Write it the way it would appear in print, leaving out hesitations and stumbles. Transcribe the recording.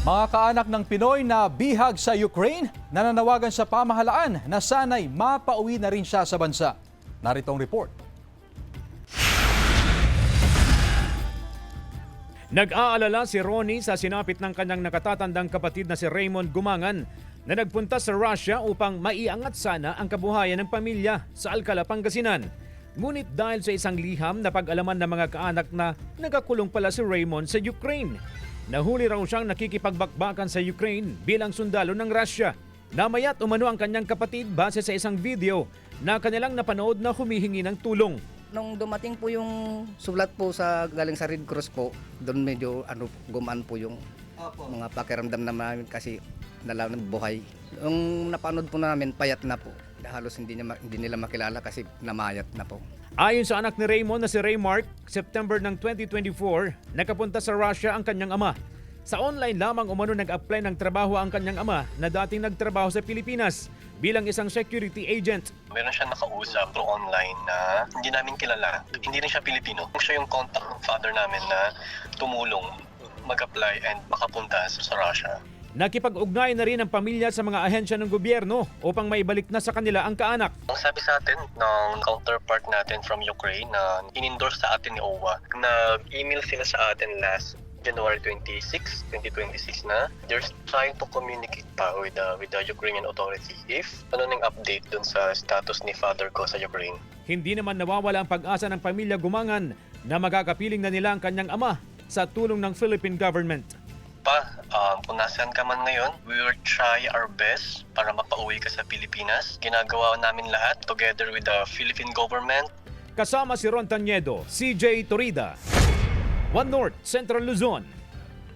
Mga kaanak ng Pinoy na bihag sa Ukraine, nananawagan sa pamahalaan na sana'y mapauwi na rin siya sa bansa. Narito ang report. Nag-aalala si Ronnie sa sinapit ng kanyang nakatatandang kapatid na si Raymond Gumangan na nagpunta sa Russia upang maiangat sana ang kabuhayan ng pamilya sa Alcala, Pangasinan. Ngunit dahil sa isang liham na pag-alaman ng mga kaanak na nagakulong pala si Raymond sa Ukraine, nahuli raw siyang nakikipagbakbakan sa Ukraine bilang sundalo ng Russia. Namayat umano ang kanyang kapatid base sa isang video na kanilang napanood na humihingi ng tulong. Nung dumating po yung sulat po sa galing sa Red Cross po, doon medyo gumaan po yung mga pakiramdam namin kasi dalaw ng buhay. Yung napanood po namin, payat na po. Halos hindi nila makilala kasi namayat na po. Ayon sa anak ni Raymond na si Raymark, September ng 2024, nakapunta sa Russia ang kanyang ama. Sa online lamang umano nag-apply ng trabaho ang kanyang ama na dating nagtrabaho sa Pilipinas bilang isang security agent. Meron siya nakausap through online na hindi namin kilala. Hindi rin siya Pilipino. Siya yung contact ng father namin na tumulong mag-apply and makapunta sa Russia. Nakipag-ugnay na rin ang pamilya sa mga ahensya ng gobyerno upang maibalik na sa kanila ang kaanak. Ang sabi sa atin ng counterpart natin from Ukraine na in-endorse sa atin ni OWA, nag-email sila sa atin last January 26, 2026 na they're trying to communicate pa with the Ukrainian authority if ano nang update dun sa status ni father ko sa Ukraine. Hindi naman nawawala ang pag-asa ng pamilya Gumangan na magkakapiling na nila ang kanyang ama sa tulong ng Philippine government. Kung nasaan ka man ngayon, we will try our best para mapauwi ka sa Pilipinas. Ginagawa namin lahat together with the Philippine government. Kasama si Ron Tanyedo, CJ Torida, One North, Central Luzon.